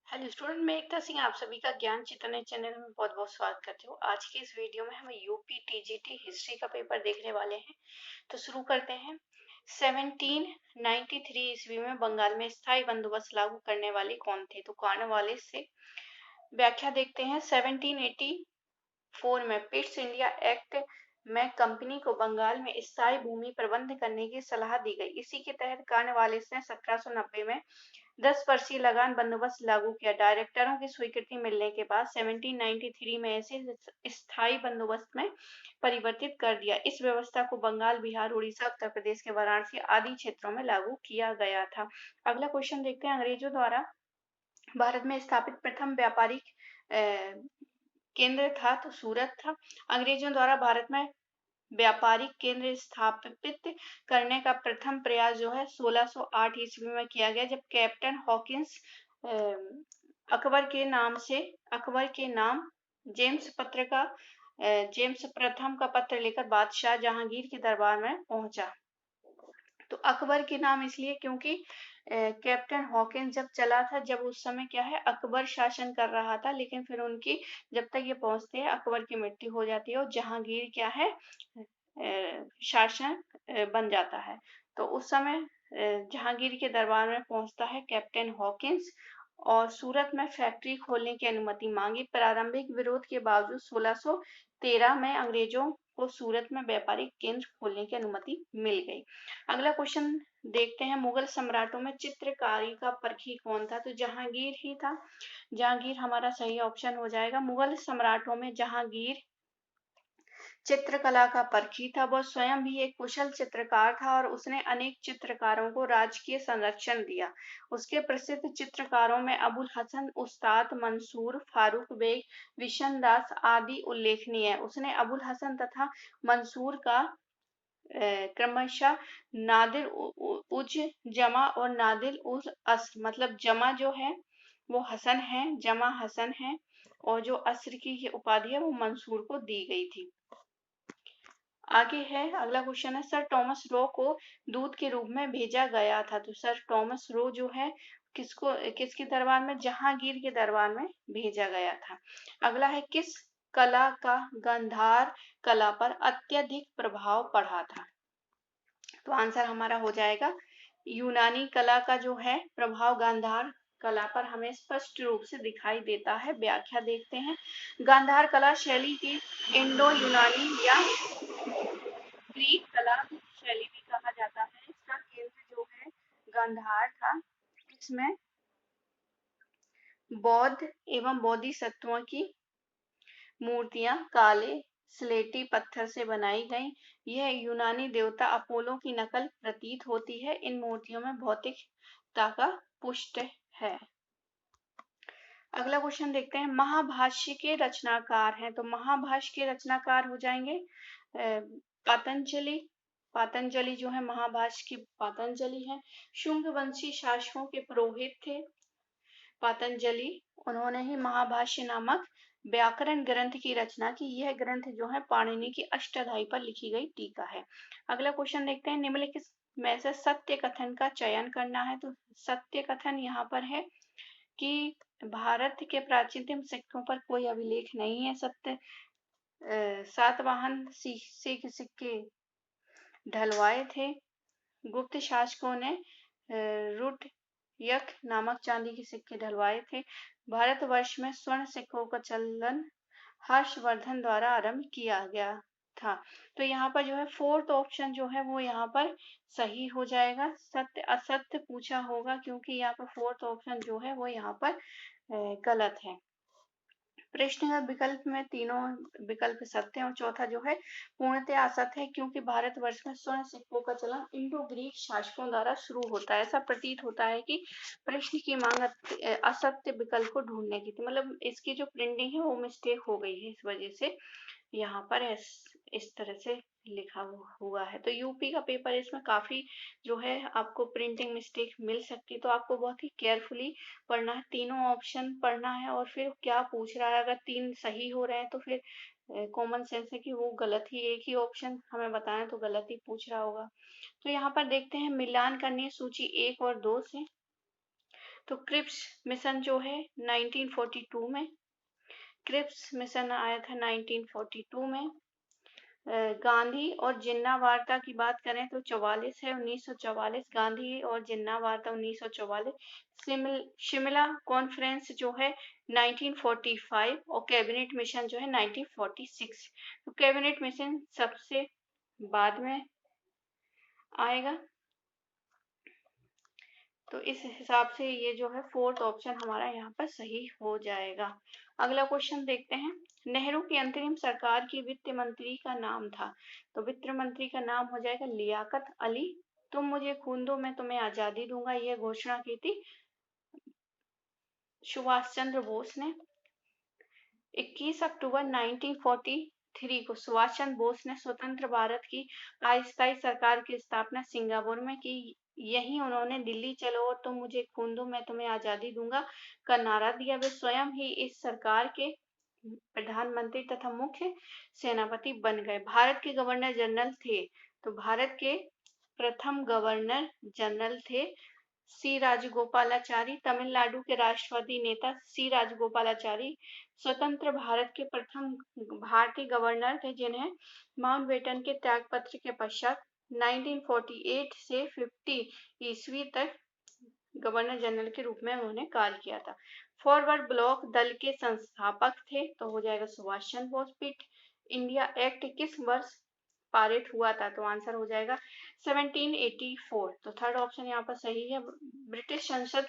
Hello student, मैं एकता सिंह आप सभी का ज्ञान चैतन्य चैनल में बहुत बहुत स्वागत करती हूँ। आज की इस वीडियो में हम यूपी टीजीटी हिस्ट्री का पेपर देखने वाले हैं। तो शुरू करते हैं। 1793 ईस्वी में बंगाल में स्थायी बंदोबस्त लागू करने वाले कौन थे? तो कॉर्नवालिस से। व्याख्या देखते हैं। 1784 में पिट्स इंडिया एक्ट में कंपनी को बंगाल में स्थायी भूमि प्रबंध करने की सलाह दी गई। इसी के तहत कॉर्नवालिस ने 1790 में 10 वर्षीय लगान बंदोबस्त लागू किया। डायरेक्टरों की स्वीकृति मिलने के बाद 1793 में इसे स्थायी बंदोबस्त में परिवर्तित कर दिया। इस व्यवस्था को बंगाल, बिहार, उड़ीसा, उत्तर प्रदेश के वाराणसी आदि क्षेत्रों में लागू किया गया था। अगला क्वेश्चन देखते हैं। अंग्रेजों द्वारा भारत में स्थापित प्रथम व्यापारिक केंद्र था तो सूरत था। अंग्रेजों द्वारा भारत में व्यापारिक केंद्र स्थापित करने का प्रथम प्रयास जो है 1608 ईस्वी में किया गया, जब कैप्टन हॉकिंस अकबर के नाम जेम्स प्रथम का पत्र लेकर बादशाह जहांगीर के दरबार में पहुंचा। तो अकबर के नाम इसलिए क्योंकि कैप्टन हॉकिंस जब चला था, जब उस समय क्या है अकबर शासन कर रहा था, लेकिन फिर उनकी जब तक ये पहुंचते हैं अकबर की मृत्यु हो जाती है और जहांगीर क्या है शासन बन जाता है। तो उस समय जहांगीर के दरबार में पहुंचता है कैप्टन हॉकिंस और सूरत में फैक्ट्री खोलने की अनुमति मांगी। प्रारंभिक विरोध के बावजूद 1613 में अंग्रेजों को सूरत में व्यापारिक केंद्र खोलने की अनुमति मिल गई। अगला क्वेश्चन देखते हैं। मुगल सम्राटों में चित्रकारी का परखी कौन था? तो जहांगीर ही था। जहांगीर हमारा सही ऑप्शन हो जाएगा। मुगल सम्राटों में जहांगीर चित्रकला का परखी था। वह स्वयं भी एक कुशल चित्रकार था और उसने अनेक चित्रकारों को राजकीय संरक्षण दिया। उसके प्रसिद्ध चित्रकारों में अबुल हसन, उस्ताद मंसूर, फारूक बेग, विशन दास आदि उल्लेखनीय है। उसने अबुल हसन तथा मंसूर का क्रमशः नादिर उज जमा और नादिर उज अस, मतलब जमा जो है वो हसन है, जमा हसन है, और जो अस्र की उपाधि है वो मंसूर को दी गई थी। आगे है अगला क्वेश्चन है। सर टॉमस रो को दूत के रूप में भेजा गया था। तो सर टॉमस रो जो है किसके दरबार में? जहांगीर के दरबार में भेजा गया था। अगला है किस कला का गांधार कला पर अत्यधिक प्रभाव पड़ा था? तो आंसर हमारा हो जाएगा यूनानी कला का जो है प्रभाव गांधार कला पर हमें स्पष्ट रूप से दिखाई देता है। व्याख्या देखते हैं। गांधार कला शैली की इंडो यूनानी या ग्रीक कला शैली भी कहा जाता है। इसका केंद्र जो है गांधार था। इसमें बौद्ध एवं बोधिसत्वों की मूर्तियां काले स्लेटी पत्थर से बनाई गई। यह यूनानी देवता अपोलो की नकल प्रतीत होती है। इन मूर्तियों में भौतिकता का पुष्ट है। अगला क्वेश्चन देखते हैं। महाभाष्य के रचनाकार हैं। तो महाभाष्य के रचनाकार हो जाएंगे पातंजलि। पातंजलि जो है महाभाष्य की पातंजलि है। शुंग वंशी शासकों के पुरोहित थे पातंजलि। उन्होंने ही महाभाष्य नामक व्याकरण ग्रंथ की रचना की। यह ग्रंथ जो है पाणिनि की अष्टाध्यायी पर लिखी गई टीका है। अगला क्वेश्चन देखते हैं। निम्नलिखित में से सत्य कथन का चयन करना है। तो सत्य कथन यहाँ पर है कि भारत के प्राचीनतम सिक्कों पर कोई अभिलेख नहीं है। सातवाहन सिख सिक्के ढलवाए थे। गुप्त शासकों ने रुड्यक नामक चांदी के सिक्के ढलवाए थे। भारतवर्ष में स्वर्ण सिक्कों का चलन हर्षवर्धन द्वारा आरंभ किया गया था। तो यहाँ पर जो है फोर्थ ऑप्शन जो है वो यहाँ पर सही हो जाएगा। सत्य असत्य पूछा होगा क्योंकि यहाँ पर फोर्थ ऑप्शन जो है वो यहाँ पर गलत है। प्रश्न विकल्प में तीनों विकल्प सत्य और चौथा जो है पूर्णतः असत्य है क्योंकि भारतवर्ष में स्वर्ण सिक्कों का चलन इंडो ग्रीक शासकों द्वारा शुरू होता है। ऐसा प्रतीत होता है कि प्रश्न की मांग असत्य विकल्प को ढूंढने की थी, मतलब इसकी जो प्रिंटिंग है वो मिस्टेक हो गई है, इस वजह से यहाँ पर इस तरह से लिखा हुआ है। तो यूपी का पेपर इसमें काफी जो है आपको प्रिंटिंग मिस्टेक मिल सकती है, तो आपको बहुत ही केयरफुली पढ़ना है, तीनों ऑप्शन पढ़ना है और फिर क्या पूछ रहा है। अगर तीन सही हो रहे हैं तो फिर कॉमन सेंस है कि वो गलत ही एक ही ऑप्शन हमें बताएं तो गलत ही पूछ रहा होगा। तो यहाँ पर देखते हैं मिलान करनी है सूची 1 और 2 से। तो क्रिप्स मिशन जो है 1942 में, क्रिप्स मिशन आया था 1942 में। गांधी और जिन्ना वार्ता की बात करें तो 44 है, 1944। गांधी और जिन्ना वार्ता 1944। शिमला कॉन्फ्रेंस जो है 1945 और कैबिनेट मिशन जो है 1946। तो कैबिनेट मिशन सबसे बाद में आएगा। तो इस हिसाब से ये जो है फोर्थ ऑप्शन हमारा यहाँ पर सही हो जाएगा। अगला क्वेश्चन देखते हैं। नेहरू की अंतरिम सरकार की वित्त मंत्री का नाम था। तो वित्त मंत्री का नाम हो जाएगा लियाकत अली। तुम मुझे खून दो मैं तुम्हें आजादी दूंगा, यह घोषणा की थी सुभाष चंद्र बोस ने। 21 अक्टूबर 1943 को सुभाष चंद्र बोस ने स्वतंत्र भारत की अस्थायी सरकार की स्थापना सिंगापुर में की। यही उन्होंने दिल्ली चलो और तुम मुझे खून दो मैं तुम्हें आजादी दूंगा का नारा दिया। वे स्वयं ही इस सरकार के प्रधानमंत्री तथा मुख्य सेनापति बन गए। भारत के गवर्नर जनरल थे, तो भारत के प्रथम गवर्नर जनरल थे सी राजगोपालाचारी। तमिलनाडु के राष्ट्रवादी नेता सी राजगोपालाचारी स्वतंत्र भारत के प्रथम भारतीय गवर्नर थे, जिन्हें माउंटबेटन के त्यागपत्र के पश्चात 1948 से 50 ईस्वी तक गवर्नर जनरल के रूप में उन्होंने कार्य किया था। फॉरवर्ड ब्लॉक दल के संस्थापक थे, तो हो जाएगा Subhash Chandra Bose. Quit India act किस वर्ष पारित हुआ था? तो आंसर हो जाएगा 1784। तो थर्ड ऑप्शन यहाँ पर सही है। ब्रिटिश संसद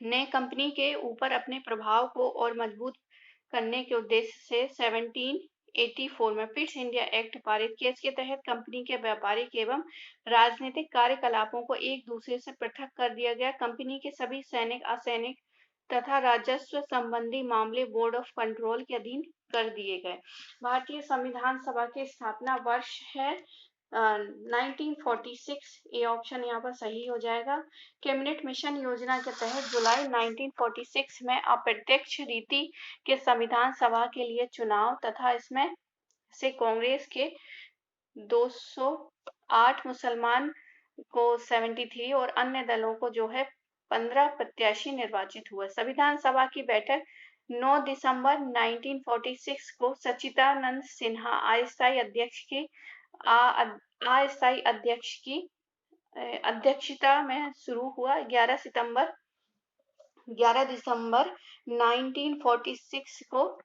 ने कंपनी के ऊपर अपने प्रभाव को और मजबूत करने के उद्देश्य से 1784 में पिट्स इंडिया एक्ट पारित किया। इसके तहत कंपनी के व्यापारिक एवं राजनीतिक कार्यकलापों को एक दूसरे से पृथक कर दिया गया। कंपनी के सभी सैनिक, असैनिक तथा राजस्व संबंधी मामले बोर्ड ऑफ कंट्रोल के अधीन कर दिए गए। भारतीय संविधान सभा की स्थापना वर्ष है 1946। ये ऑप्शन यहाँ पर सही हो जाएगा। कैबिनेट मिशन योजना के तहत जुलाई 1946 में अप्रत्यक्ष रीति के संविधान सभा के लिए चुनाव तथा इसमें से कांग्रेस के 208 मुसलमान को 73 और अन्य दलों को जो है 15 प्रत्याशी निर्वाचित हुए। संविधान सभा की बैठक 9 दिसंबर 1946 को सच्चिदानंद सिन्हा अस्थायी अध्यक्ष की अध्यक्षता में शुरू हुआ। 11 दिसंबर 1946 को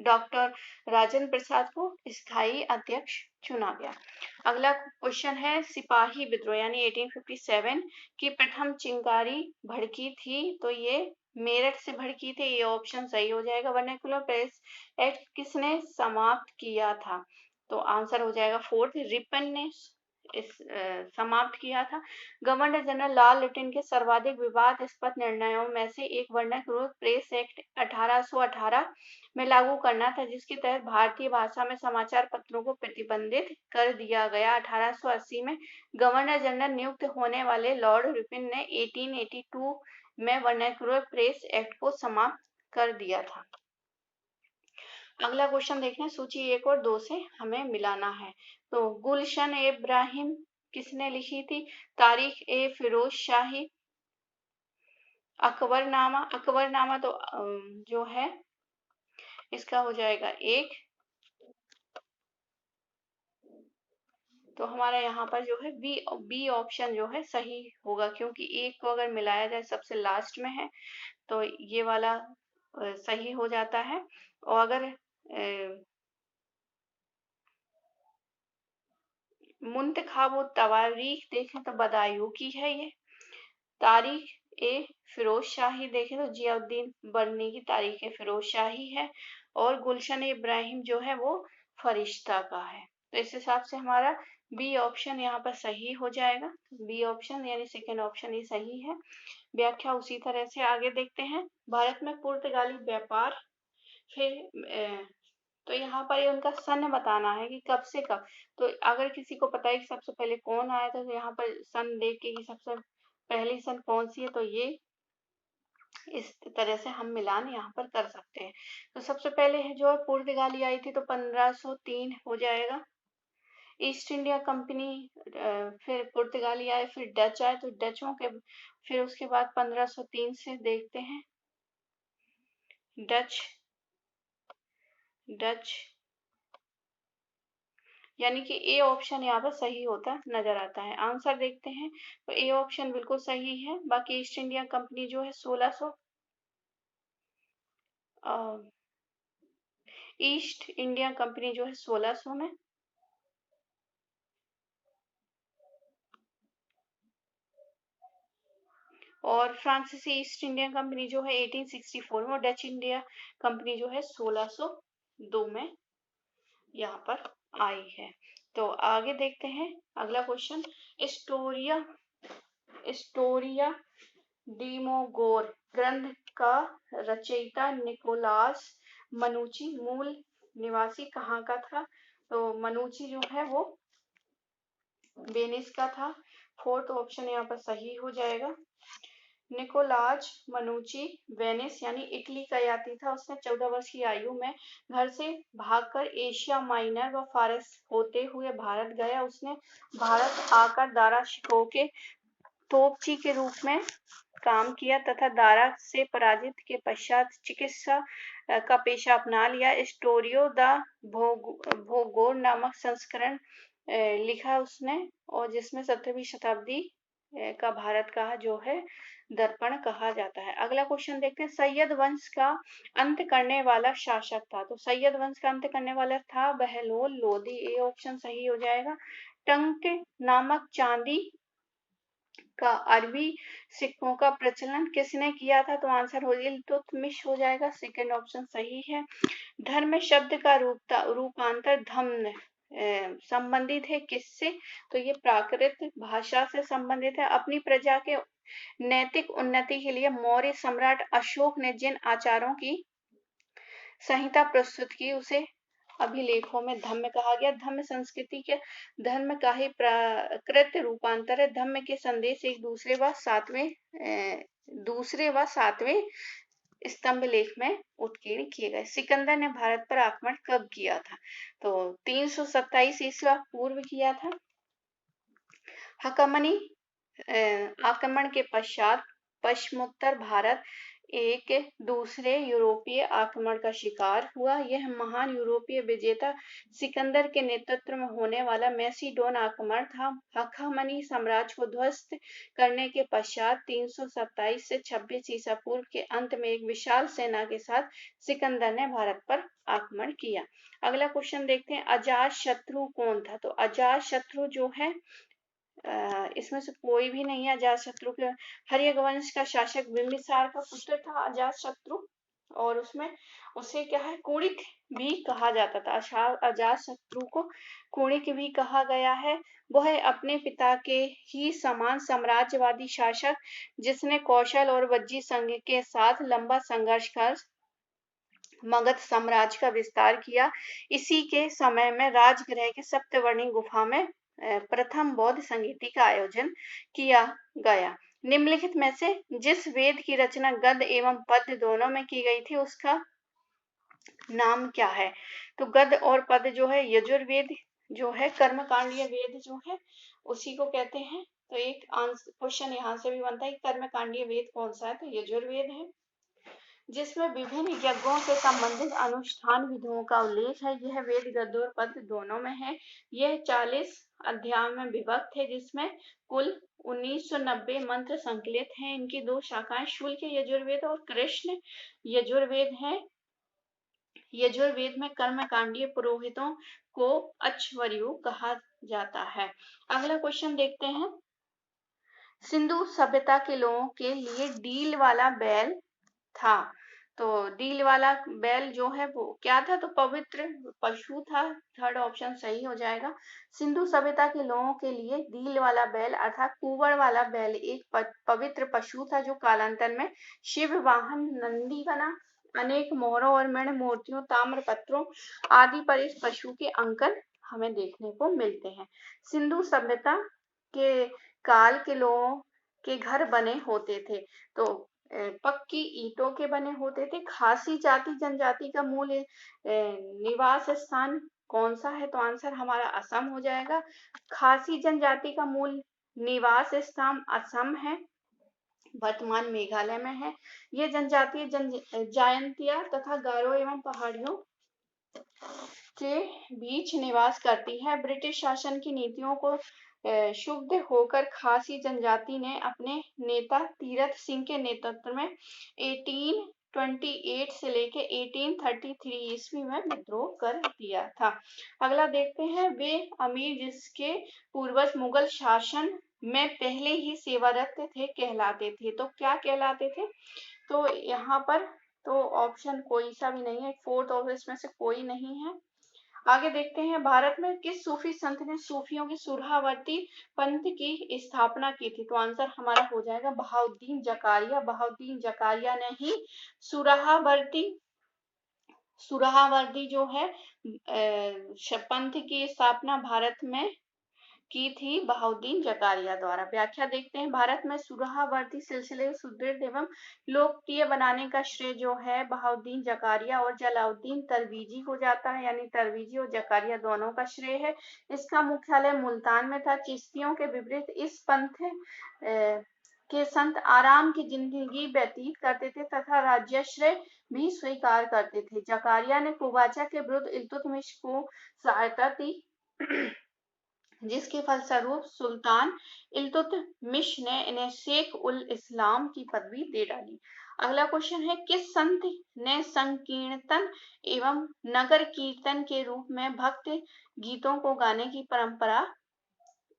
डॉक्टर राजेंद्र प्रसाद को स्थायी अध्यक्ष चुना गया। अगला क्वेश्चन है सिपाही विद्रोह यानी 1857 की प्रथम चिंगारी भड़की थी, तो ये मेरठ से भड़की थी। ये ऑप्शन सही हो जाएगा। वर्नाक्युलर प्रेस एक्ट किसने समाप्त किया था? तो आंसर हो जाएगा फोर्थ, रिपन ने समाप्त किया था। गवर्नर जनरल लॉर्ड लिटन के सर्वाधिक विवादास्पद निर्णयों में से एक वर्नाक्युलर प्रेस एक्ट 1818 में लागू करना था, जिसके तहत भारतीय भाषा में समाचार पत्रों को प्रतिबंधित कर दिया गया। 1880 में गवर्नर जनरल नियुक्त होने वाले लॉर्ड रिपन ने 1882 में वर्नाक्युलर प्रेस एक्ट को समाप्त कर दिया था। अगला क्वेश्चन देखना, सूची 1 और 2 से हमें मिलाना है। तो गुलशन इब्राहिम किसने लिखी थी? तारीख ए फिरोज शाही, अकबरनामा तो जो है इसका हो जाएगा 1। तो हमारा यहाँ पर जो है बी ऑप्शन जो है सही होगा, क्योंकि एक को अगर मिलाया जाए सबसे लास्ट में है तो ये वाला सही हो जाता है। और अगर मुंतखाब तवारीख देखें तो बदायूं की है ये। तारीख ए फिरोज शाही देखें तो जियाउद्दीन बरनी की तारीख ए फिरोज शाही है। और गुलशन इब्राहिम जो है वो फरिश्ता का है। तो इस हिसाब से हमारा बी ऑप्शन यहाँ पर सही हो जाएगा। बी ऑप्शन यानी सेकेंड ऑप्शन ये सही है। व्याख्या उसी तरह से आगे देखते हैं। भारत में पुर्तगाली व्यापार, फिर तो यहाँ पर ये उनका सन बताना है कि कब से कब। तो अगर किसी को पता है कि सबसे पहले कौन आया था, तो यहाँ पर सन देख के कि सबसे पहली सन कौन सी है, तो ये इस तरह से हम मिलान यहाँ पर कर सकते हैं। तो सबसे पहले जो है पुर्तगाली आई थी, तो 1503 हो जाएगा। ईस्ट इंडिया कंपनी, फिर पुर्तगाली आए, फिर डच आए, तो डचों के फिर उसके बाद 1503 से देखते हैं डच डच यानी कि ए ऑप्शन यहाँ पर सही होता नजर आता है। आंसर देखते हैं तो ए ऑप्शन बिल्कुल सही है। बाकी ईस्ट इंडिया कंपनी जो है 1600 ईस्ट इंडिया कंपनी जो है 1600 में, और फ्रांसीसी ईस्ट इंडिया कंपनी जो है 1864 में, और डच इंडिया कंपनी जो है 1602 में यहाँ पर आई है। तो आगे देखते हैं अगला क्वेश्चन। स्टोरिया स्टोरिया डिमोगोर ग्रंथ का रचयिता निकोलास मनुची मूल निवासी कहाँ का था? तो मनुची जो है वो वेनिस का था। फोर्थ ऑप्शन यहाँ पर सही हो जाएगा। निकोलाज मनुची वेनिस यानी इटली का यात्री था। उसने 14 वर्ष की आयु में घर से भागकर एशिया माइनर व फारस होते हुए भारत गया। उसने भारत आकर दारा शिकोह के तोपची के रूप में काम किया तथा दारा से पराजित के पश्चात चिकित्सा का पेशा अपना लिया। स्टोरियो द भोगोर नामक संस्करण लिखा उसने, और जिसमें 17वीं शताब्दी का भारत का जो है दर्पण कहा जाता है। अगला क्वेश्चन देखते हैं। सैयद वंश का अंत करने वाला शासक था। तो सैयद वंश का अंत करने वाला था बहलोल लोदी। ए ऑप्शन सही हो जाएगा। टंक नामक चांदी का अरबी सिक्कों का प्रचलन किसने किया था? तो आंसर हो इल्तुतमिश हो जाएगा। सेकंड ऑप्शन सही है। धर्म शब्द का रूपांतर धम्म संबंधित है किससे? तो ये प्राकृत भाषा से संबंधित है। अपनी प्रजा के नैतिक उन्नति के लिए मौर्य सम्राट अशोक ने जिन आचारों की संहिता प्रस्तुत की उसे अभिलेखों में धम्म कहा गया। धम्म संस्कृति के धर्म का ही प्राकृत रूपांतर है। धम्म के संदेश एक दूसरे व सातवें स्तंभ लेख में उत्कीर्ण किए गए। सिकंदर ने भारत पर आक्रमण कब किया था? तो 327 ईस्वी पूर्व किया था। हकमनी आक्रमण के पश्चात पश्चिमोत्तर भारत एक दूसरे यूरोपीय आक्रमण का शिकार हुआ। यह महान यूरोपीय विजेता सिकंदर के नेतृत्व में होने वाला मैसिडोन आक्रमण था। हखामनी साम्राज्य को ध्वस्त करने के पश्चात 327 से 26 ईसा पूर्व के अंत में एक विशाल सेना के साथ सिकंदर ने भारत पर आक्रमण किया। अगला क्वेश्चन देखते हैं। अजात शत्रु कौन था? तो अजात शत्रु जो है इसमें से कोई भी नहीं है। अजातशत्रु के हर्यक वंश का शासक बिंबिसार का पुत्र था अजातशत्रु, और उसमें उसे क्या है कुणिक भी कहा जाता था। अजातशत्रु को कुणिक भी कहा गया है। वह अपने पिता के ही समान साम्राज्यवादी शासक जिसने कौशल और वज्जी संघ के साथ लंबा संघर्ष कर मगध साम्राज्य का विस्तार किया। इसी के समय में राजगृह के सप्तवर्णी गुफा में प्रथम बौद्ध संगीति का आयोजन किया गया। निम्नलिखित में से जिस वेद की रचना गद एवं पद्य दोनों में की गई थी उसका नाम क्या है? तो गद और पद्य जो है यजुर्वेद जो है कर्मकांडीय वेद जो है उसी को कहते हैं। तो एक क्वेश्चन यहाँ से भी बनता है कि कर्मकांडीय वेद कौन सा है? तो यजुर्वेद है, जिसमें विभिन्न यज्ञों से संबंधित अनुष्ठान विधियों का उल्लेख है। यह वेद गद्य और पद्य दोनों में है। यह 40 अध्यायों में विभक्त है, जिसमें कुल 1990 मंत्र संकलित हैं। इनकी दो शाखाएं शुल्क यजुर्वेद और कृष्ण यजुर्वेद हैं। यजुर्वेद में कर्मकांडीय पुरोहितों को अश्वर्यु कहा जाता है। अगला क्वेश्चन देखते हैं। सिंधु सभ्यता के लोगों के लिए डील वाला बैल था। तो डील वाला बैल जो है वो क्या था? तो पवित्र पशु था। थर्ड ऑप्शन सही हो जाएगा। सिंधु सभ्यता के लोगों के लिए डील वाला बैल अर्थात कुंवर वाला बैल एक पवित्र पशु था जो कालांतर में शिव वाहन नंदी बना। अनेक मोहरों और मृण मूर्तियों ताम्र पत्रों आदि पर इस पशु के अंकन हमें देखने को मिलते हैं। सिंधु सभ्यता के काल के लोगों के घर बने होते थे तो पक्की ईंटों के बने होते थे। खासी जाति जनजाति का मूल निवास स्थान कौन सा है? तो आंसर हमारा असम हो जाएगा। खासी जनजाति का मूल निवास स्थान असम है, वर्तमान मेघालय में है। ये जनजातीय जयंतिया तथा गारो एवं पहाड़ियों के बीच निवास करती है। ब्रिटिश शासन की नीतियों को क्षुब्ध होकर खासी जनजाति ने अपने नेता तीरथ सिंह के नेतृत्व में 1828 से लेके 1833 ईस्वी में विद्रोह कर दिया था। अगला देखते हैं, वे अमीर जिसके पूर्वज मुगल शासन में पहले ही सेवारत थे कहलाते थे। तो क्या कहलाते थे? तो यहाँ पर तो ऑप्शन कोई सा भी नहीं है, फोर्थ ऑप्शन इसमें से कोई नहीं है। आगे देखते हैं, भारत में किस सूफी संत ने सूफियों की सुरहावर्ती पंथ की स्थापना की थी? तो आंसर हमारा हो जाएगा बहाउद्दीन जकारिया। बहाउद्दीन जकारिया ने ही सुरहावर्दी जो है पंथ की स्थापना भारत में की थी बहाउद्दीन जकारिया द्वारा। व्याख्या देखते हैं, भारत में सुरहावर्ती सिलसिले को सुदृढ़ एवं लोकप्रिय बनाने का श्रेय जो है बहाउद्दीन जकारिया और जलाउद्दीन तरवीजी को जाता है, यानी तरवीजी और जकारिया दोनों का श्रेय है। इसका मुख्यालय मुल्तान में था। चिश्तियों के विपरीत इस पंथ के संत आराम की जिंदगी व्यतीत करते थे तथा राज्याश्रय भी स्वीकार करते थे। जकारिया ने कुबाचा के विरुद्ध इल्तुतमिश को सहायता दी, जिसके फलस्वरूप सुल्तान इल्तुतमिश ने इन्हें शेख उल इस्लाम की पदवी दे डाली। अगला क्वेश्चन है, किस संत ने संकीर्तन एवं नगर कीर्तन के रूप में भक्त गीतों को गाने की परंपरा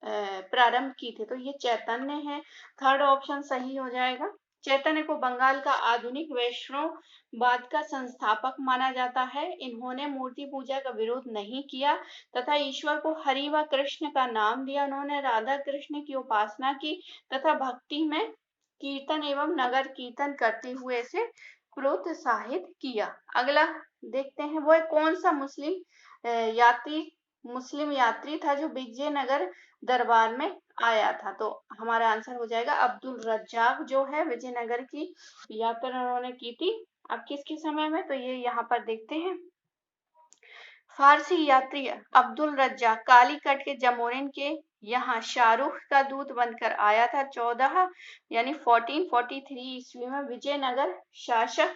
प्रारंभ की थी? तो ये चैतन्य है। थर्ड ऑप्शन सही हो जाएगा। चैतन्य को बंगाल का आधुनिक वैष्णववाद का संस्थापक माना जाता है। इन्होंने मूर्ति पूजा का विरोध नहीं किया तथा ईश्वर को हरि व कृष्ण का नाम दिया। उन्होंने राधा कृष्ण की उपासना की तथा भक्ति में कीर्तन एवं नगर कीर्तन करते हुए इसे प्रोत्साहित किया। अगला देखते हैं, वो कौन सा मुस्लिम यात्री था जो विजयनगर दरबार में आया था? तो हमारा आंसर हो जाएगा अब्दुल रज्जाक जो है विजयनगर की यात्रा उन्होंने की थी। अब किसके समय में? तो ये यहाँ पर देखते हैं, फारसी यात्री अब्दुल रज्जाक कालीकट के जमोरिन के यहाँ शाहरुख का दूत बनकर आया था। 1443 ईस्वी में विजयनगर शासक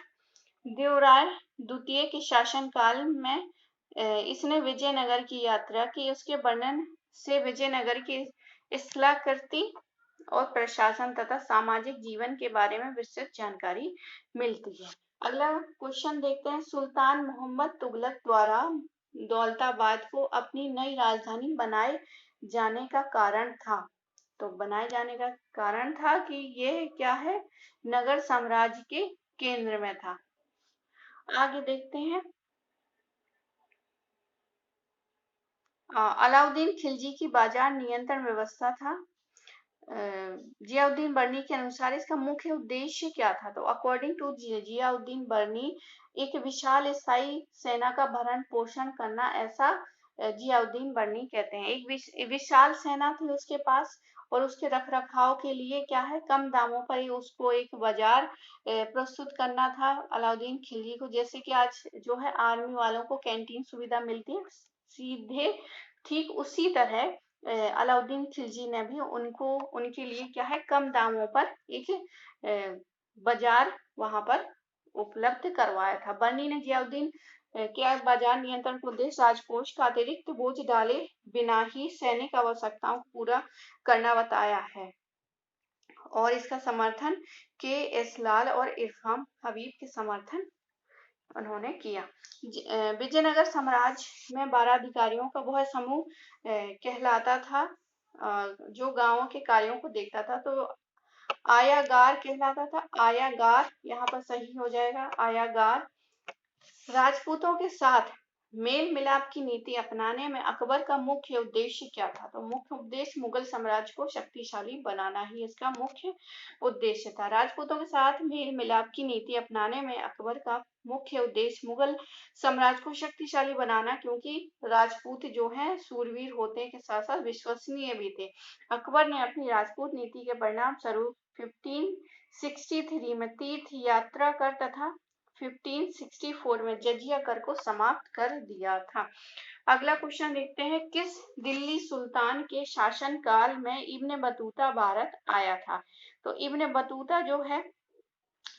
देवराय द्वितीय के शासनकाल में इसने विजयनगर की यात्रा की। उसके वर्णन से विजयनगर की स्थलाकृति और प्रशासन तथा सामाजिक जीवन के बारे में विस्तृत जानकारी मिलती है। अगला क्वेश्चन देखते हैं, सुल्तान मोहम्मद तुगलक द्वारा दौलताबाद को अपनी नई राजधानी बनाए जाने का कारण था? तो बनाए जाने का कारण था कि ये क्या है, नगर साम्राज्य के केंद्र में था। आगे देखते हैं, अलाउद्दीन खिलजी की बाजार नियंत्रण व्यवस्था था। जियाउद्दीन बर्नी के अनुसार इसका मुख्य उद्देश्य क्या था? तो अकॉर्डिंग टू जियाउद्दीन बर्नी, एक विशाल स्थायी सेना का भरण पोषण करना, ऐसा जियाउद्दीन बर्नी कहते हैं। एक विशाल सेना थी उसके पास और उसके रख रखाव के लिए क्या है, कम दामों पर ही उसको एक बाजार प्रस्तुत करना था अलाउद्दीन खिलजी को। जैसे कि आज जो है आर्मी वालों को कैंटीन सुविधा मिलती है, सीधे ठीक उसी तरह अलाउद्दीन खिलजी ने भी उनके लिए क्या है, कम दामों पर एक बाजार वहां पर उपलब्ध करवाया था। बर्नी ने जियाउद्दीन के बाजार नियंत्रण को उद्देश्य राजकोष का अतिरिक्त बोझ डाले बिना ही सैनिक आवश्यकताओं को पूरा करना बताया है। और इसका समर्थन के एस लाल और इरफाम हबीब के समर्थन उन्होंने किया। विजयनगर साम्राज्य में 12 अधिकारियों का वह समूह कहलाता था जो गांवों के कार्यों को देखता था। तो आयागार कहलाता था। आयागार यहाँ पर सही हो जाएगा, आयागार। राजपूतों के साथ मेल मिलाप की नीति अपनाने में अकबर का मुख्य उद्देश्य क्या था? तो मुख्य उद्देश्य मुगल साम्राज्य को शक्तिशाली बनाना ही इसका मुख्य उद्देश्य था। राजपूतों के साथ मेल मिलाप की नीति अपनाने में अकबर का मुख्य उद्देश्य मुगल साम्राज्य को शक्तिशाली बनाना, क्योंकि राजपूत जो हैं सूरवीर होते के साथ साथ विश्वसनीय भी थे। अकबर ने अपनी राजपूत नीति के परिणाम स्वरूप 1563 में तीर्थ यात्रा कर तथा 1564 में जजिया कर को समाप्त कर दिया था। अगला क्वेश्चन देखते हैं, किस दिल्ली सुल्तान के शासनकाल में इब्न बतूता भारत आया था? तो इब्न बतूता जो है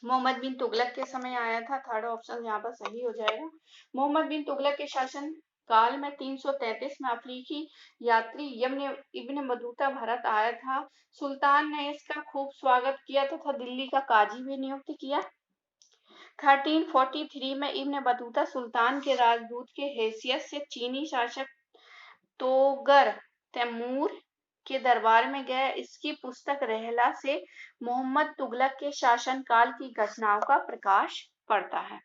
मोहम्मद बिन तुगलक के समय आया था। थर्ड ऑप्शन यहाँ पर सही हो जाएगा। मोहम्मद बिन तुगलक के शासन काल में 333 में अफ्रीकी यात्री इब्न बतूता भारत आया था। सुल्तान ने इसका खूब स्वागत किया तथा दिल्ली का काजी भी नियुक्त किया। 1343 में इब्न बतूता सुल्तान के राजदूत के हैसियत से चीनी शासक तोगर तैमूर के दरबार में गए। इसकी पुस्तक रहला से मोहम्मद तुगलक के शासनकाल की घटनाओं का प्रकाश पड़ता है।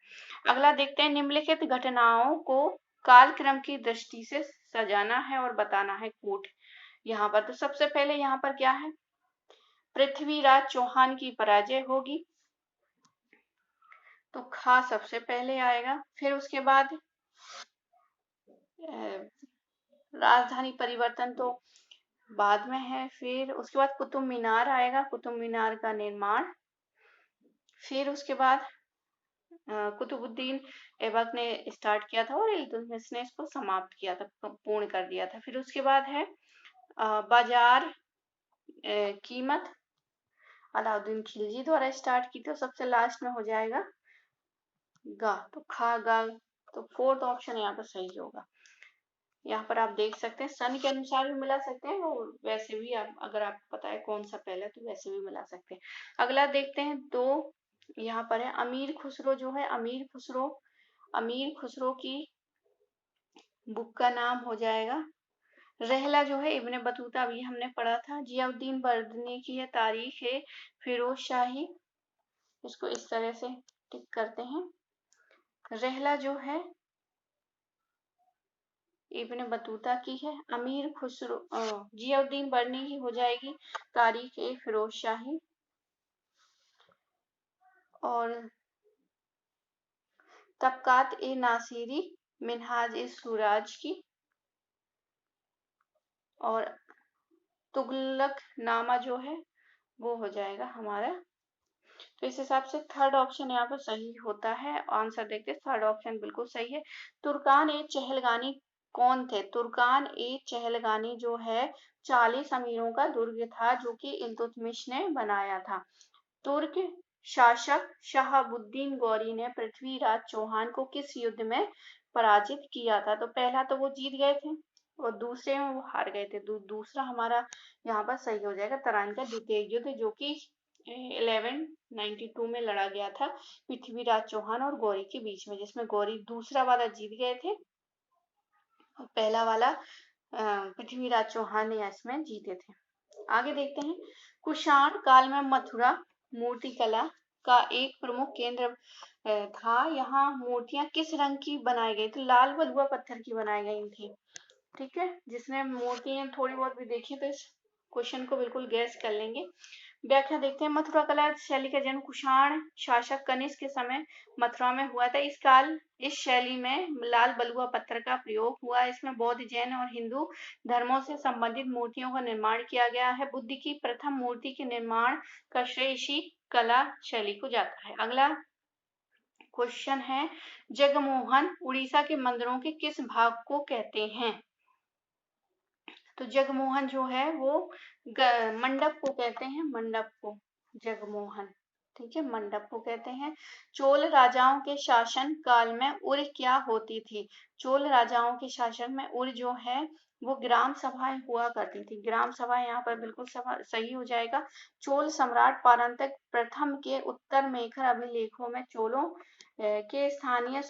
अगला देखते हैं, निम्नलिखित घटनाओं को कालक्रम की दृष्टि से सजाना है और बताना है कूट। यहाँ पर तो सबसे पहले यहाँ पर क्या है, पृथ्वीराज चौहान की पराजय होगी, तो खा सबसे पहले आएगा। फिर उसके बाद राजधानी परिवर्तन तो बाद में है। फिर उसके बाद कुतुब मीनार आएगा, कुतुब मीनार का निर्माण। फिर उसके बाद कुतुबुद्दीन ऐबक ने स्टार्ट किया था और इल्तुतमिश ने इसको समाप्त किया था, पूर्ण कर दिया था। फिर उसके बाद है बाजार कीमत, अलाउद्दीन खिलजी द्वारा स्टार्ट की थी। सबसे लास्ट में हो जाएगा गा, तो खा गा, तो फोर्थ ऑप्शन यहाँ पर सही होगा। यहाँ पर आप देख सकते हैं सन के अनुसार भी मिला सकते हैं और वैसे भी आप, अगर आपको पता है कौन सा पहले, तो वैसे भी मिला सकते हैं। अगला देखते हैं, दो यहाँ पर है अमीर खुसरो जो है, अमीर खुसरो की बुक का नाम हो जाएगा रहला जो है इब्न बतूता, अभी हमने पढ़ा था। जियाउद्दीन बर्दनी की है तारीख है फिरोज शाही, इसको इस तरह से टिक करते हैं। रहला जो है इब्न बतूता की है। अमीर खुसरो जियाउद्दीन बर्नी की हो जाएगी तारीख ए फिरोज शाही। और तबकात ए नासिरी मिनहाज ए सुराज की। और तुगलक नामा जो है वो हो जाएगा हमारा। तो इस हिसाब से थर्ड ऑप्शन यहाँ पर सही होता है। आंसर देखते हैं, थर्ड ऑप्शन बिल्कुल सही है। तुर्कान ए चहलगानी कौन थे? तुर्कान ए चहलगानी जो है 40 अमीरों का दुर्ग था जो कि इल्तुतमिश ने बनाया था। तुर्क शासक शहाबुद्दीन गौरी ने पृथ्वीराज चौहान को किस युद्ध में पराजित किया था? तो पहला तो वो जीत गए थे और दूसरे में वो हार गए थे। दूसरा हमारा यहाँ पर सही हो जाएगा, तराइन का द्वितीय युद्ध जो कि 1192 में लड़ा गया था पृथ्वीराज चौहान और गौरी के बीच में, जिसमें गौरी दूसरा वाला जीत गए थे और पहला वाला पृथ्वीराज चौहान ने इसमें जीते थे। आगे देखते हैं, कुषाण काल में मथुरा मूर्तिकला का एक प्रमुख केंद्र था। यहाँ मूर्तियां किस रंग की बनाई गई थी? लाल बलुआ पत्थर की बनाई गई थी। ठीक है, जिसने मूर्तियां थोड़ी बहुत भी देखी तो इस क्वेश्चन को बिल्कुल गैस कर लेंगे। व्याख्या देखते हैं, मथुरा कला शैली का जन्म कुषाण शासक कनिष्क के समय मथुरा में हुआ था। इस शैली में लाल बलुआ पत्थर का प्रयोग हुआ। इसमें बौद्ध, जैन और हिंदू धर्मों से संबंधित मूर्तियों का निर्माण किया गया है। बुद्ध की प्रथम मूर्ति के निर्माण का श्रेय इसी कला शैली को जाता है। अगला क्वेश्चन है, जगमोहन उड़ीसा के मंदिरों के किस भाग को कहते हैं? तो जगमोहन जो है वो मंडप को कहते हैं, मंडप को जगमोहन। ठीक है, मंडप को कहते हैं। चोल राजाओं के शासन काल में उर क्या होती थी? चोल राजाओं के शासन में उर जो है वो ग्राम सभाएं हुआ करती थी। ग्राम सभाएं यहाँ पर बिल्कुल सही हो जाएगा। चोल सम्राट परांतक प्रथम के उत्तर मेखर अभिलेखों में चोलों के स्थानीय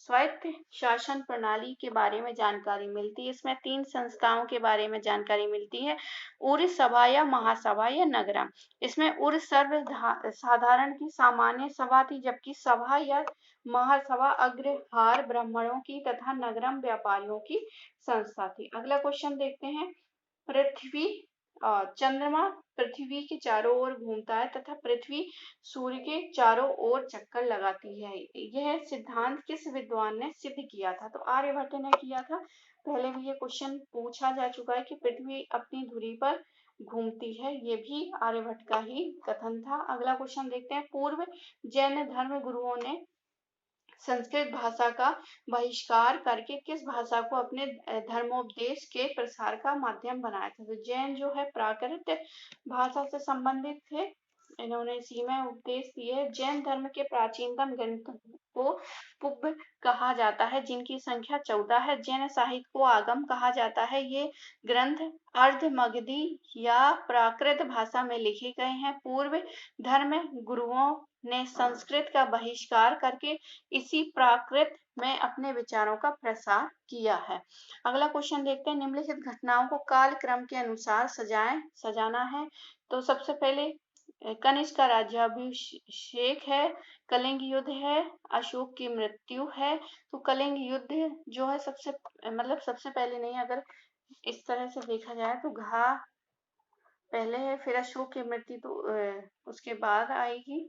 स्वायत्त शासन प्रणाली के बारे में जानकारी मिलती है। इसमें 3 संस्थाओं के बारे में जानकारी मिलती है, उर सभा या महासभा या नगरम। इसमें उर साधारण की सामान्य सभा थी, जबकि सभा या महासभा अग्रहार ब्राह्मणों की तथा नगरम व्यापारियों की संस्था थी। अगला क्वेश्चन देखते हैं, चंद्रमा पृथ्वी के चारों ओर घूमता है तथा पृथ्वी सूर्य के चारों ओर चक्कर लगाती है। यह सिद्धांत किस विद्वान ने सिद्ध किया था? तो आर्यभट्ट ने किया था। पहले भी ये क्वेश्चन पूछा जा चुका है कि पृथ्वी अपनी धुरी पर घूमती है, ये भी आर्यभट्ट का ही कथन था। अगला क्वेश्चन देखते हैं, पूर्व जैन धर्म गुरुओं ने संस्कृत भाषा का बहिष्कार करके किस भाषा को अपने धर्मोपदेश के प्रसार का माध्यम बनाया था? तो जैन जो है प्राकृत भाषा से संबंधित थे, इन्होंने इसी में उपदेश दिए। जैन धर्म के प्राचीनतम ग्रंथ को पुब्ब कहा जाता है, जिनकी संख्या 14 है। जैन साहित्य को आगम कहा जाता है। ये ग्रंथ अर्ध मगधी या प्राकृत भाषा में लिखे गए हैं। पूर्व धर्म गुरुओं ने संस्कृत का बहिष्कार करके इसी प्राकृत में अपने विचारों का प्रसार किया है। अगला क्वेश्चन देखते हैं, निम्नलिखित घटनाओं को काल क्रम के अनुसार सजाना है। तो सबसे पहले कनिष्क का राज्याभिषेक है, कलिंग युद्ध है, अशोक की मृत्यु है। तो कलिंग युद्ध जो है सबसे पहले नहीं, अगर इस तरह से देखा जाए तो घा पहले है, फिर अशोक की मृत्यु तो उसके बाद आएगी।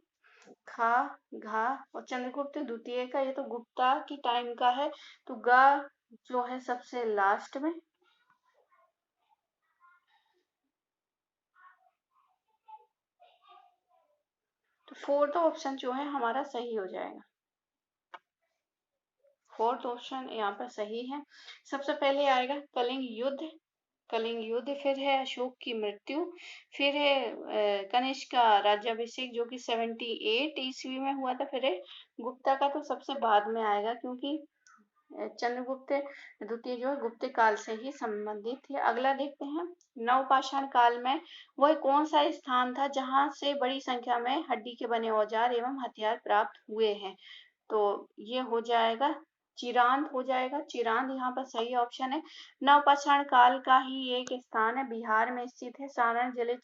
खा घा और चंद्रगुप्त द्वितीय का, ये तो गुप्ता की टाइम का है। तो गा जो है सबसे लास्ट में। तो फोर्थ ऑप्शन जो है हमारा सही हो जाएगा। फोर्थ ऑप्शन यहाँ पर सही है। सबसे पहले आएगा कलिंग युद्ध, कलिंग युद्ध, फिर है अशोक की मृत्यु, फिर है कनिष्क का राज्याभिषेक जो कि 78 ईस्वी में हुआ था, फिर है गुप्ता का तो सबसे बाद में आएगा, क्योंकि चंद्रगुप्त द्वितीय जो है गुप्त काल से ही संबंधित थे। अगला देखते हैं, नवपाषाण काल में वह कौन सा स्थान था जहां से बड़ी संख्या में हड्डी के बने औजार एवं हथियार प्राप्त हुए हैं? तो ये हो जाएगा चिरांद, हो जाएगा चिरांद, यहाँ पर सही ऑप्शन है। नवपाषाण काल का ही एक स्थान है, बिहार में स्थित है, सारण जिले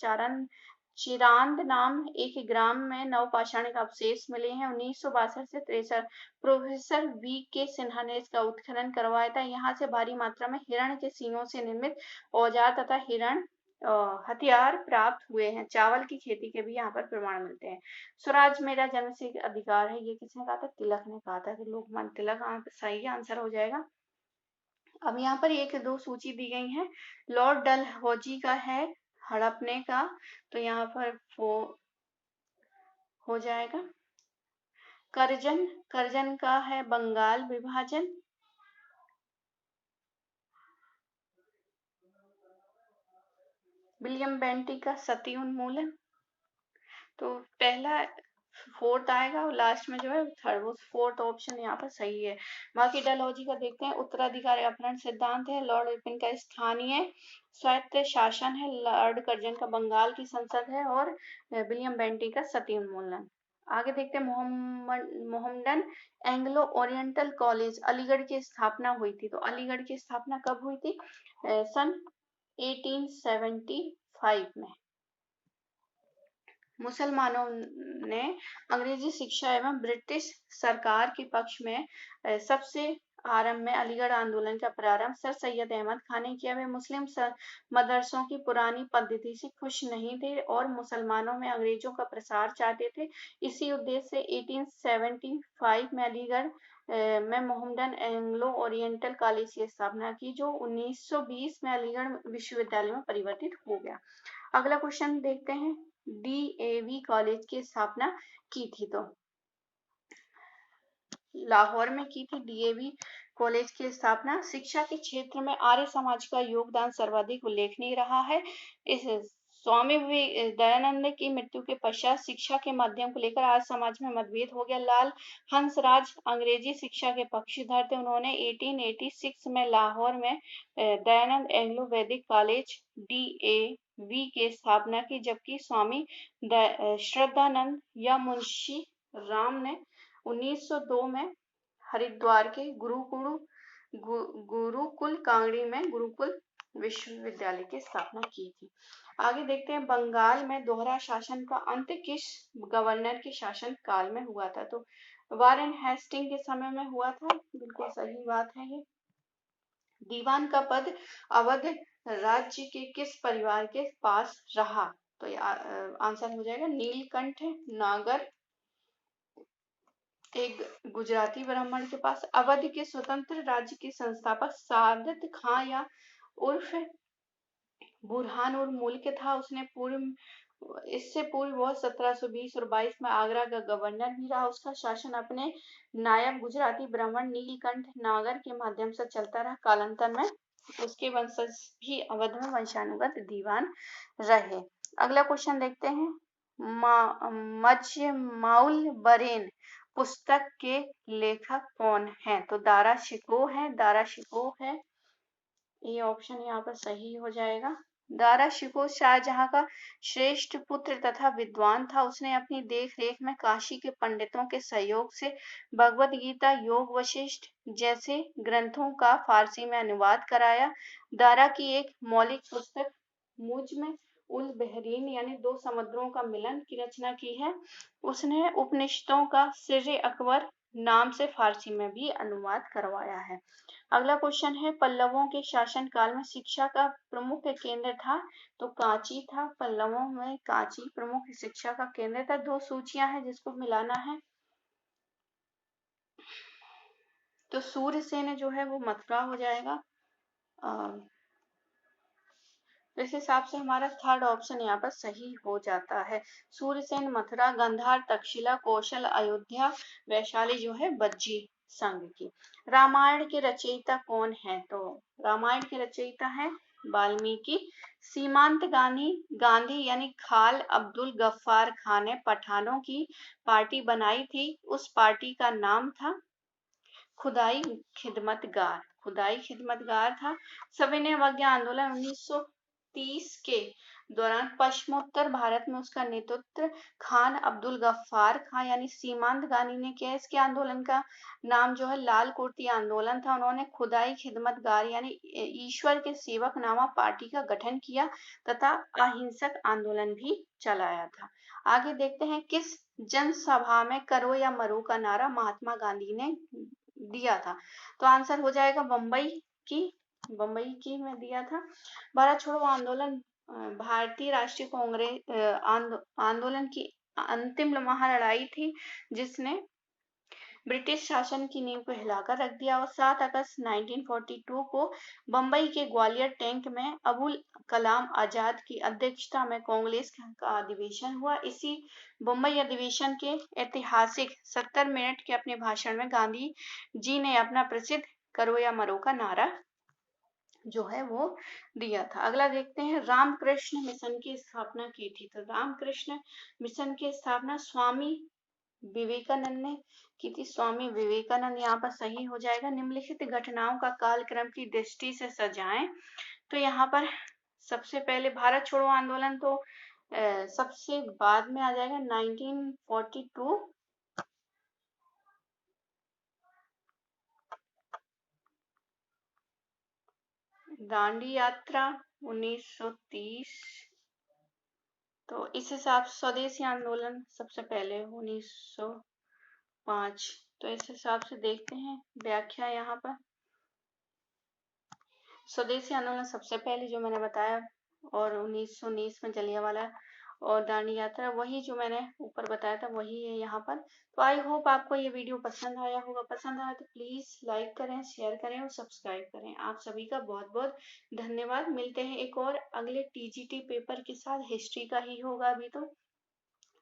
चिरांद नाम एक ग्राम में नवपाषाण के अवशेष मिले हैं। 1962 से 63 प्रोफेसर वी के सिन्हा ने इसका उत्खनन करवाया था। यहाँ से भारी मात्रा में हिरण के सींगों से निर्मित औजार तथा हिरण हथियार प्राप्त हुए हैं। चावल की खेती के भी यहाँ पर प्रमाण मिलते हैं। स्वराज मेरा जन्मसिद्ध अधिकार है, ये किसने कहा था? तिलक ने कहा था। कि लोकमान्य तिलक सही आंसर हो जाएगा। अब यहाँ पर एक दो सूची दी गई है। लॉर्ड डलहौजी का है हड़पने का, तो यहाँ पर वो हो जाएगा। करजन, करजन का है बंगाल विभाजन। विलियम बेंटी का सती उन्मूलन। तो पहला फोर्थ आएगा और लास्ट में जो है थर्ड, वो फोर्थ ऑप्शन यहाँ पर सही है। बाकी डलहौजी का देखते हैं। उत्तराधिकारी अपहरण सिद्धांत है। लॉर्ड इरविन का स्थानीय स्वायत्त शासन है। लॉर्ड कर्जन का बंगाल की संसद है। और विलियम बेंटी का सती उन्मूलन। आगे देखते हैं, Mohammedan Anglo oriental college Aligarh की स्थापना हुई थी। तो अलीगढ़ की स्थापना कब हुई थी? सन 1875 में। मुसलमानों ने अंग्रेजी शिक्षा एवं ब्रिटिश सरकार के पक्ष में सबसे आरंभ में अलीगढ़ आंदोलन का प्रारंभ सर सैयद अहमद खान ने किया। वे मुस्लिम मदरसों की पुरानी पद्धति से खुश नहीं थे और मुसलमानों में अंग्रेजों का प्रसार चाहते थे। इसी उद्देश्य से 1875 में अलीगढ़ में मोहम्मडन एंग्लो ओरिएंटल कॉलेज की स्थापना की, जो 1920 में अलीगढ़ विश्वविद्यालय में परिवर्तित हो गया। अगला क्वेश्चन देखते हैं, डीएवी कॉलेज की स्थापना की थी। तो लाहौर में की थी डीएवी कॉलेज की स्थापना। शिक्षा के क्षेत्र में आर्य समाज का योगदान सर्वाधिक उल्लेखनीय रहा है। इस स्वामी दयानंद की मृत्यु के पश्चात शिक्षा के माध्यम को लेकर आज समाज में मतभेद हो गया। लाल हंसराज अंग्रेजी शिक्षा के पक्षधर थे। उन्होंने 1886 में लाहौर में दयानंद एंग्लो वैदिक कॉलेज डीएवी की स्थापना की, जबकि स्वामी श्रद्धानंद या मुंशी राम ने 1902 में हरिद्वार के गुरुकुल कांगड़ी में गुरुकुल विश्वविद्यालय की स्थापना की थी। आगे देखते हैं, बंगाल में दोहरा शासन का अंत किस गवर्नर के शासन काल में हुआ था? तो वारेन हेस्टिंग के समय में हुआ था। बिल्कुल सही बात है ये। दीवान का पद अवध राज्य के किस परिवार के पास रहा? तो ये आंसर हो जाएगा नीलकंठ नागर, एक गुजराती ब्राह्मण के पास। अवध के स्वतंत्र राज्य के संस्थापक सादत खां या उर्फ बुरहान और मुल्क था। उसने इससे पूर्व वह 1720 और 22 में आगरा का गवर्नर भी रहा। उसका शासन अपने नायब गुजराती ब्राह्मण नीलकंठ नागर के माध्यम से चलता रहा। कालांतर में उसके वंशज भी अवध में वंशानुगत दीवान रहे। अगला क्वेश्चन देखते हैं। मजमाउल बरेन पुस्तक के लेखक कौन हैं? तो दारा शिकोह है। दारा शिकोह है, ये ऑप्शन यहाँ पर सही हो जाएगा। दारा शिकोह शाहजहां का श्रेष्ठ पुत्र तथा विद्वान था। उसने अपनी देख रेख में काशी के पंडितों के सहयोग से भगवत गीता, योग वशिष्ठ जैसे ग्रंथों का फारसी में अनुवाद कराया। दारा की एक मौलिक पुस्तक मुजम उल बहरीन यानी दो समुद्रों का मिलन की रचना की है। उसने उपनिषदों का सिर अकबर नाम से फारसी में भी अनुवाद करवाया है। अगला क्वेश्चन है, पल्लवों के शासन काल में शिक्षा का प्रमुख केंद्र था? तो कांची था। पल्लवों में कांची प्रमुख शिक्षा का केंद्र था। दो सूचियां हैं जिसको मिलाना है। तो सूर्यसेन जो है वो मथुरा हो जाएगा। इस हिसाब से हमारा थर्ड ऑप्शन यहाँ पर सही हो जाता है। सूर्यसेन मथुरा, गांधार तक्षशिला, कौशल अयोध्या, वैशाली जो है बज्जी संघ की। रामायण के रचयिता कौन है? तो रामायण के रचयिता है वाल्मीकि। सीमांत गांधी यानी खाल अब्दुल गफ्फार खान ने पठानों की पार्टी बनाई थी। उस पार्टी का नाम था खुदाई खिदमतगार। खुदाई खिदमतगार था। सविनय अवज्ञा आंदोलन 1930 के दौरान पश्चिमोत्तर भारत में उसका नेतृत्व खान अब्दुल गफ्फार खान यानी सीमांत गांधी ने किया। इसके आंदोलन का नाम जो है लाल कुर्ती आंदोलन था। उन्होंने खुदाई खिदमतगार यानी ईश्वर के सेवक नामक पार्टी का गठन किया तथा अहिंसक आंदोलन भी चलाया था। आगे देखते हैं, किस जनसभा में करो या मरो का नारा महात्मा गांधी ने दिया था? तो आंसर हो जाएगा बम्बई की में दिया था। भारत छोड़ो आंदोलन भारतीय राष्ट्रीय कांग्रेस आंदोलन की अंतिम महालड़ाई थी जिसने ब्रिटिश शासन की नींव को हिलाकर रख दिया। और 7 अगस्त 1942 को बम्बई के ग्वालियर टैंक में अबुल कलाम आजाद की अध्यक्षता में कांग्रेस का अधिवेशन हुआ। इसी बम्बई अधिवेशन के ऐतिहासिक 70 मिनट के अपने भाषण में गांधी जी ने अपना प्रसिद्ध करो या मरो का नारा जो है वो दिया था। अगला देखते हैं, रामकृष्ण मिशन की स्थापना की थी। तो रामकृष्ण मिशन की स्थापना स्वामी विवेकानंद ने की थी। स्वामी विवेकानंद यहाँ पर सही हो जाएगा। निम्नलिखित घटनाओं का कालक्रम की दृष्टि से सजाएं। तो यहाँ पर सबसे पहले भारत छोड़ो आंदोलन तो सबसे बाद में आ जाएगा 1942। दांडी यात्रा 1930। तो इस हिसाब से स्वदेशी आंदोलन सबसे पहले 1905। तो इस हिसाब से देखते हैं व्याख्या यहाँ पर। स्वदेशी आंदोलन सबसे पहले जो मैंने बताया और 1919 में जलियांवाला और दांडी यात्रा वही जो मैंने ऊपर बताया था वही है यहाँ पर। तो आई होप आपको ये वीडियो पसंद आया होगा। पसंद आया तो प्लीज लाइक करें, शेयर करें और सब्सक्राइब करें। आप सभी का बहुत बहुत धन्यवाद। मिलते हैं एक और अगले टीजीटी पेपर के साथ। हिस्ट्री का ही होगा अभी तो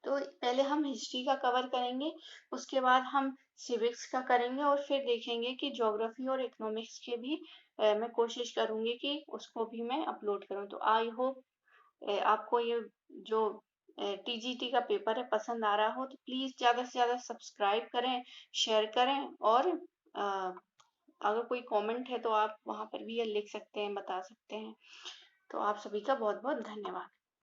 पहले हम हिस्ट्री का कवर करेंगे, उसके बाद हम सिविक्स का करेंगे और फिर देखेंगे कि ज्योग्राफी और इकोनॉमिक्स के भी मैं कोशिश करूंगी कि उसको भी मैं अपलोड करूं। तो आई होप आपको ये जो टीजीटी का पेपर है पसंद आ रहा हो। तो प्लीज ज्यादा से ज्यादा सब्सक्राइब करें, शेयर करें और अगर कोई कमेंट है तो आप वहां पर भी ये लिख सकते हैं, बता सकते हैं। तो आप सभी का बहुत बहुत धन्यवाद।